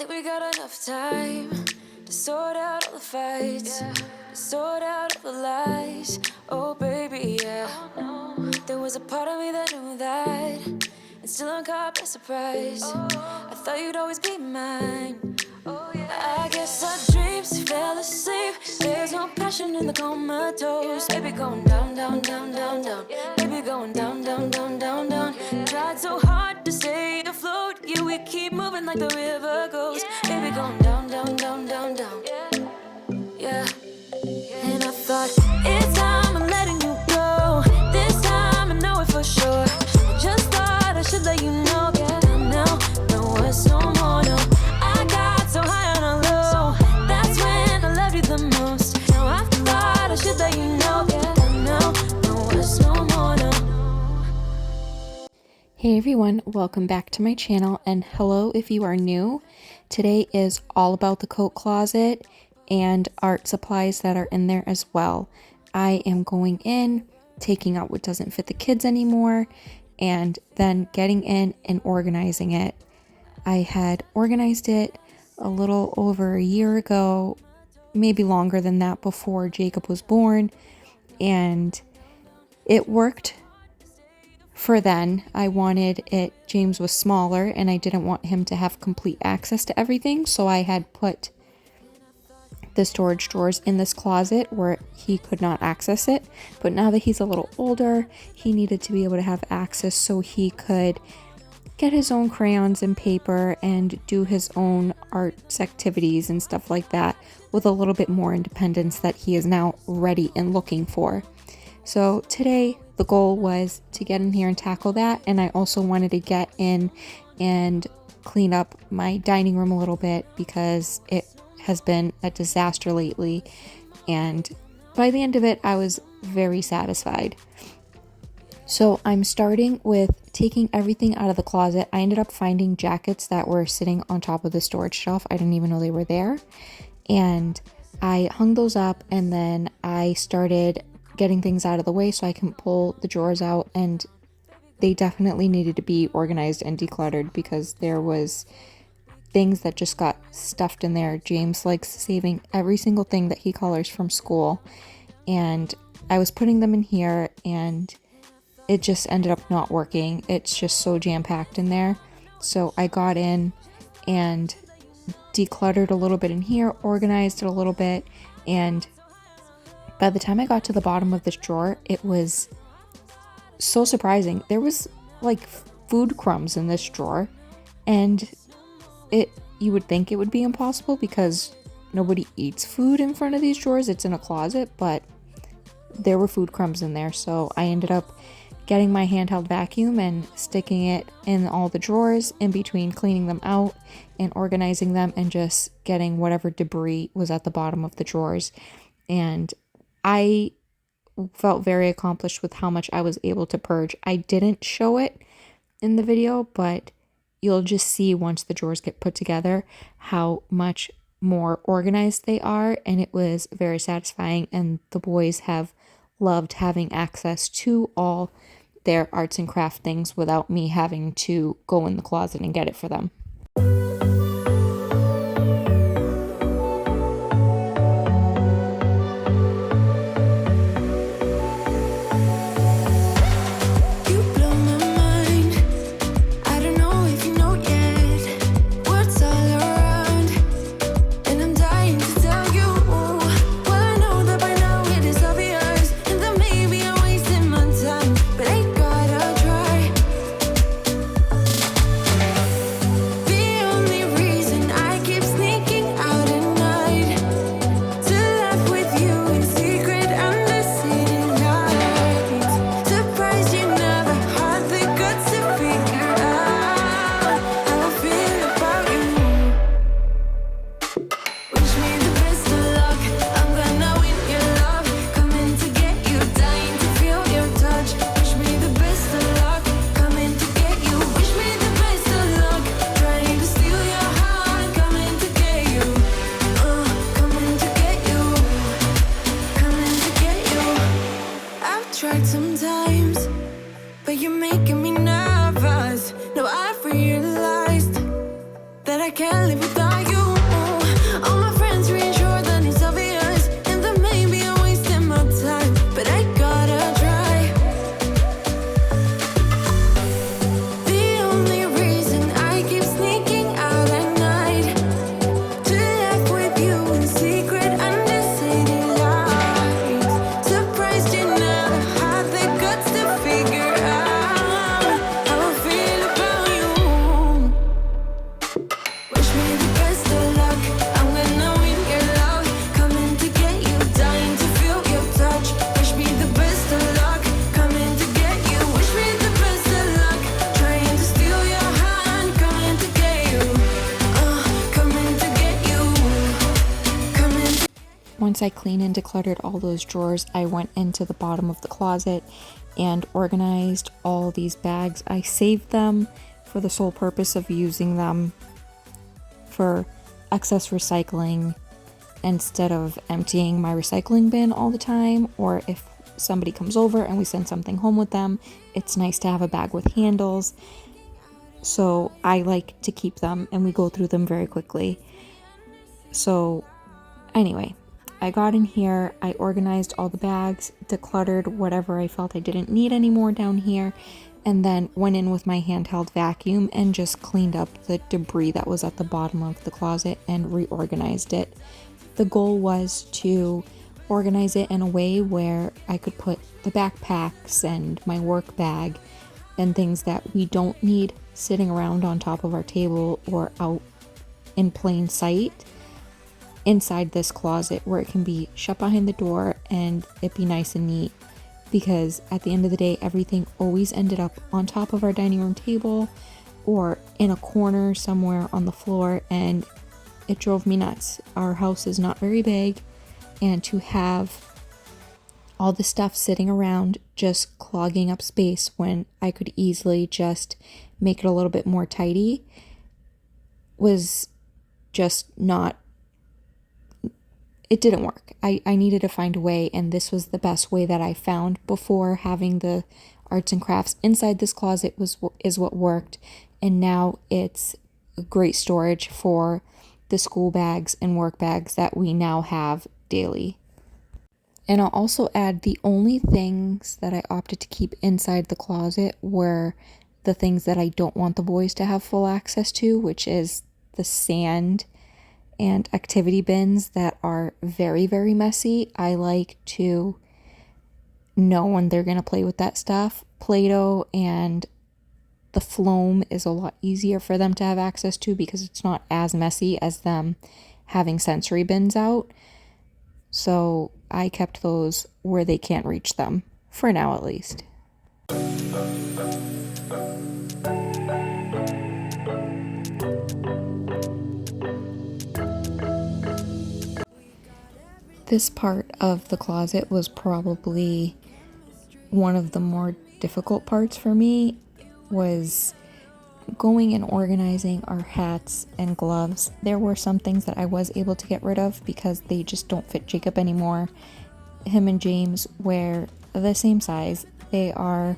think we got enough time to sort out all the fights, to sort out all the lies. Oh baby, yeah. There was a part of me that knew that, and still I'm caught by surprise. I thought you'd always be mine. I guess our dreams fell asleep. There's no passion in the comatose. Baby going down, down, down, down, down. Baby going down, down, down, down, down. Tried so hard to stay afloat. Yeah, we keep moving like the river goes. Baby going down, down, down, down, down. Yeah. And I thought, it's time I'm letting you go. This time I know it for sure. I just thought I should let you know. Yeah, now, no words no more, no. I got so high on a low. That's when I loved you the most. Now I thought I should let you know. Yeah, now, no words no more, no. Hey everyone, welcome back to my channel, and hello if you are new. Today is all about the coat closet and art supplies that are in there as well. I am going in, taking out what doesn't fit the kids anymore, and then getting in and organizing it. I had organized it a little over a year ago, maybe longer than that, before Jacob was born, and it worked for then. I wanted it, James was smaller and I didn't want him to have complete access to everything, so I had put the storage drawers in this closet where he could not access it. But now that he's a little older, he needed to be able to have access so he could get his own crayons and paper and do his own arts activities and stuff like that with a little bit more independence that he is now ready and looking for. So today the goal was to get in here and tackle that, and I also wanted to get in and clean up my dining room a little bit because it has been a disaster lately, and by the end of it I was very satisfied. So I'm starting with taking everything out of the closet. I ended up finding jackets that were sitting on top of the storage shelf. I didn't even know they were there, and I hung those up, and then I started getting things out of the way so I can pull the drawers out, and they definitely needed to be organized and decluttered because there was things that just got stuffed in there. James likes saving every single thing that he colors from school, and I was putting them in here and it just ended up not working. It's just so jam-packed in there. So I got in and decluttered a little bit in here, organized it a little bit, and by the time I got to the bottom of this drawer, it was so surprising. There was like food crumbs in this drawer, and you would think it would be impossible because nobody eats food in front of these drawers. It's in a closet, but there were food crumbs in there. So I ended up getting my handheld vacuum and sticking it in all the drawers in between, cleaning them out and organizing them and just getting whatever debris was at the bottom of the drawers. And I felt very accomplished with how much I was able to purge. I didn't show it in the video, but you'll just see once the drawers get put together how much more organized they are, and it was very satisfying, and the boys have loved having access to all their arts and craft things without me having to go in the closet and get it for them. Tried sometimes, but you're making me nervous. Now I've realized that I can't live without you. I cleaned and decluttered all those drawers, I went into the bottom of the closet and organized all these bags. I saved them for the sole purpose of using them for excess recycling instead of emptying my recycling bin all the time, or if somebody comes over and we send something home with them, it's nice to have a bag with handles. So I like to keep them and we go through them very quickly. So anyway, I got in here, I organized all the bags, decluttered whatever I felt I didn't need anymore down here, and then went in with my handheld vacuum and just cleaned up the debris that was at the bottom of the closet and reorganized it. The goal was to organize it in a way where I could put the backpacks and my work bag and things that we don't need sitting around on top of our table or out in plain sight inside this closet where it can be shut behind the door and it be nice and neat, because at the end of the day everything always ended up on top of our dining room table or in a corner somewhere on the floor, and it drove me nuts. Our house is not very big, and to have all the stuff sitting around just clogging up space when I could easily just make it a little bit more tidy was just not, it didn't work. I needed to find a way, and this was the best way that I found. Before, having the arts and crafts inside this closet is what worked, and now it's great storage for the school bags and work bags that we now have daily. And I'll also add, the only things that I opted to keep inside the closet were the things that I don't want the boys to have full access to, which is the sand and activity bins that are very, very messy. I like to know when they're going to play with that stuff. Play-Doh and the Floam is a lot easier for them to have access to because it's not as messy as them having sensory bins out. So I kept those where they can't reach them, for now at least. This part of the closet was probably one of the more difficult parts for me, was going and organizing our hats and gloves. There were some things that I was able to get rid of because they just don't fit Jacob anymore. Him and James wear the same size. They are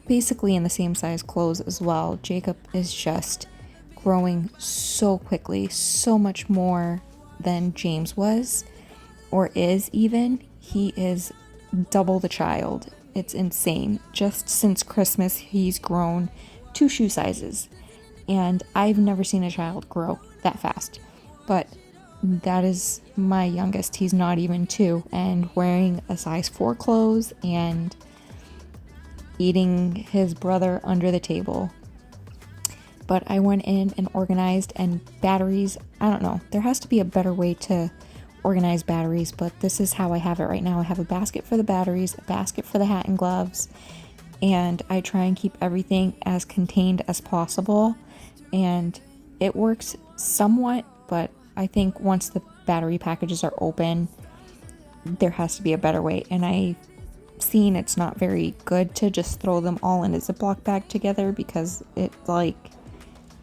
basically in the same size clothes as well. Jacob is just growing so quickly, so much more than James was, or is even. He is double the child. It's insane. Just since Christmas, he's grown 2 shoe sizes, and I've never seen a child grow that fast. But that is my youngest. He's not even 2 and wearing a size 4 clothes and eating his brother under the table. But I went in and organized, and batteries, I don't know, there has to be a better way to organize batteries, but this is how I have it right now. I have a basket for the batteries, a basket for the hat and gloves, and I try and keep everything as contained as possible, and it works somewhat, but I think once the battery packages are open, there has to be a better way, and I've seen it's not very good to just throw them all in a Ziploc bag together, because it, like,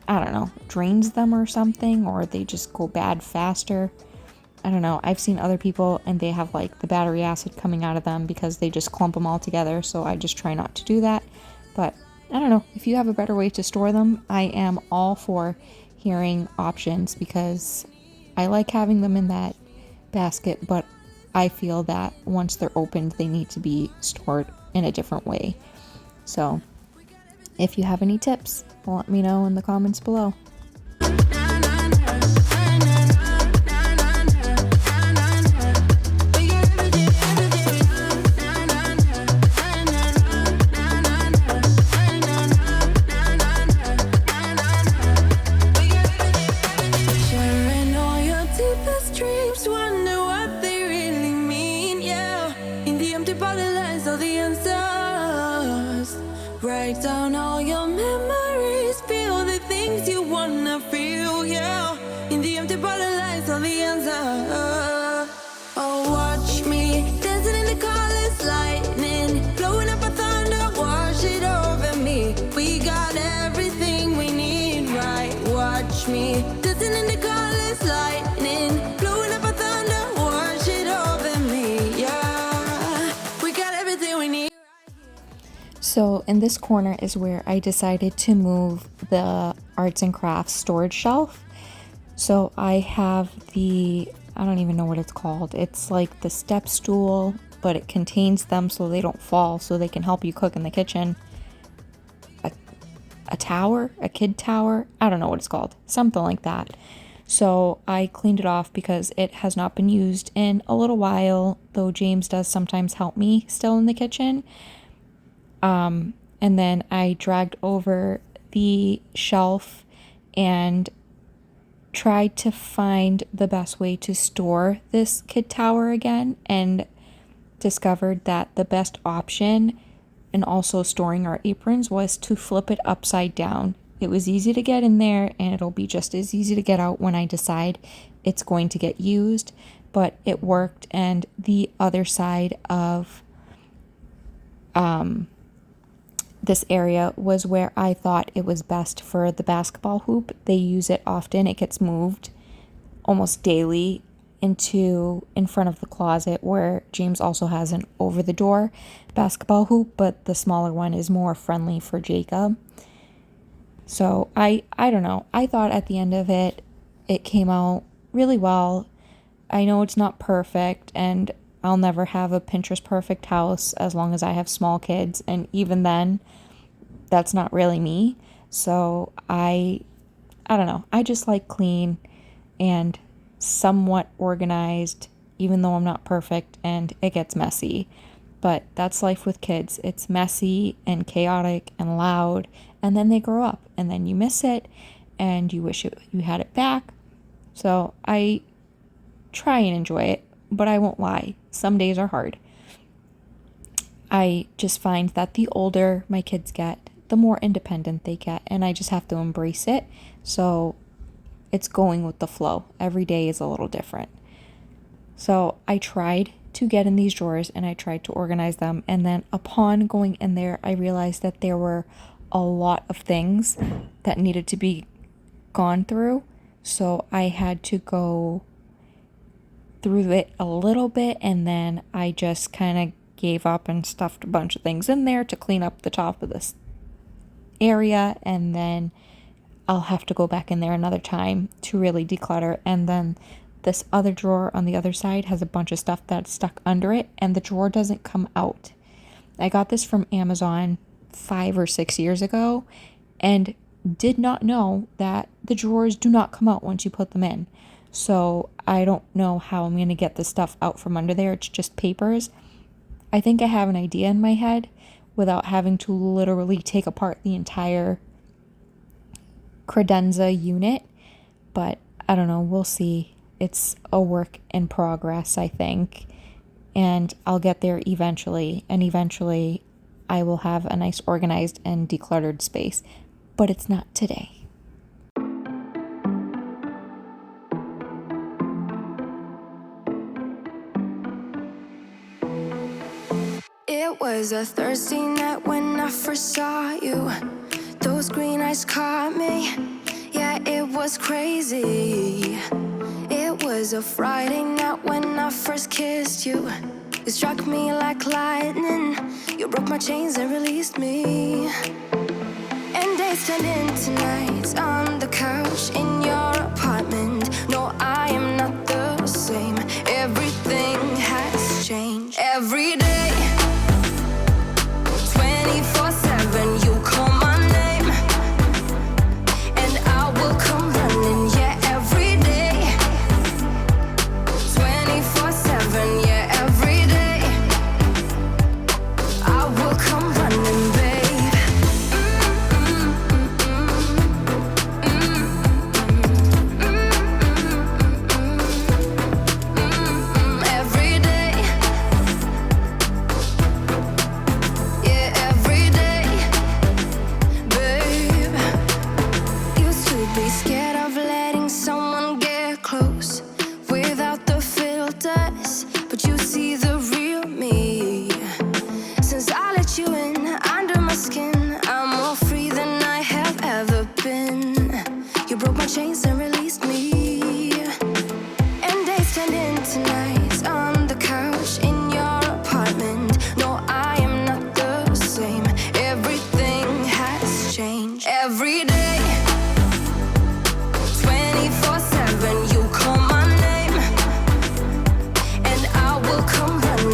I don't know, drains them or something, or they just go bad faster. I don't know. I've seen other people and they have like the battery acid coming out of them because they just clump them all together. So I just try not to do that. But I don't know. If you have a better way to store them, I am all for hearing options, because I like having them in that basket, but I feel that once they're opened, they need to be stored in a different way. So if you have any tips, let me know in the comments below. Write down all your memories, feel the things you wanna feel, yeah. In the empty bottle lies all the answers. Oh, So in this corner is where I decided to move the arts and crafts storage shelf. So I have I don't even know what it's called. It's like the step stool, but it contains them so they don't fall, so they can help you cook in the kitchen. A tower, a kid tower, I don't know what it's called, something like that. So I cleaned it off because it has not been used in a little while, though James does sometimes help me still in the kitchen. And then I dragged over the shelf and tried to find the best way to store this kid tower again, and discovered that the best option and also storing our aprons was to flip it upside down. It was easy to get in there, and it'll be just as easy to get out when I decide it's going to get used, but it worked. And the other side of this area was where I thought it was best for the basketball hoop. They use it often. It gets moved almost daily in front of the closet, where James also has an over the door basketball hoop, but the smaller one is more friendly for Jacob. So I don't know. I thought at the end of it came out really well. I know it's not perfect, and I'll never have a Pinterest perfect house as long as I have small kids, and even then that's not really me. So I don't know. I just like clean and somewhat organized, even though I'm not perfect and it gets messy. But that's life with kids. It's messy and chaotic and loud, and then they grow up, and then you miss it and you wish you had it back. So I try and enjoy it, but I won't lie, some days are hard. I just find that the older my kids get, the more independent they get, and I just have to embrace it. So it's going with the flow. Every day is a little different. So I tried to get in these drawers and I tried to organize them. And then upon going in there, I realized that there were a lot of things that needed to be gone through. So I had to go through it a little bit, and then I just kind of gave up and stuffed a bunch of things in there to clean up the top of this area, and then I'll have to go back in there another time to really declutter. And then this other drawer on the other side has a bunch of stuff that's stuck under it, and the drawer doesn't come out. I got this from Amazon 5 or 6 years ago and did not know that the drawers do not come out once you put them in. So I don't know how I'm going to get the stuff out from under there. It's just papers. I think I have an idea in my head without having to literally take apart the entire credenza unit, but I don't know, we'll see. It's a work in progress, I think, and I'll get there eventually, and eventually I will have a nice organized and decluttered space, but it's not today. It was a Thursday night when I first saw you. Those green eyes caught me. Yeah, it was crazy. It was a Friday night when I first kissed you. It struck me like lightning. You broke my chains and released me. And days turned into nights on the couch in your apartment. No, I am not the same. Everything has changed. Every day, 24/7, you call my name, and I will come running. Yeah, every day, 24/7. Yeah, every day, I will come running, babe. Every day,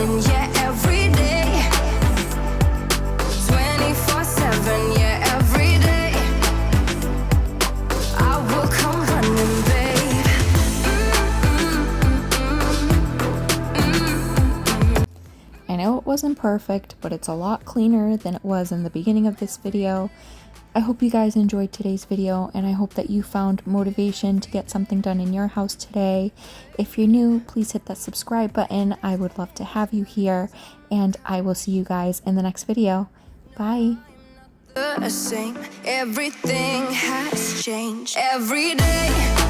running, yeah, every day. 24/7, yeah, every day. I will come running, babe. I know it wasn't perfect, but it's a lot cleaner than it was in the beginning of this video. I hope you guys enjoyed today's video, and I hope that you found motivation to get something done in your house today. If you're new, please hit that subscribe button. I would love to have you here, and I will see you guys in the next video. Bye. The same, everything has changed every day.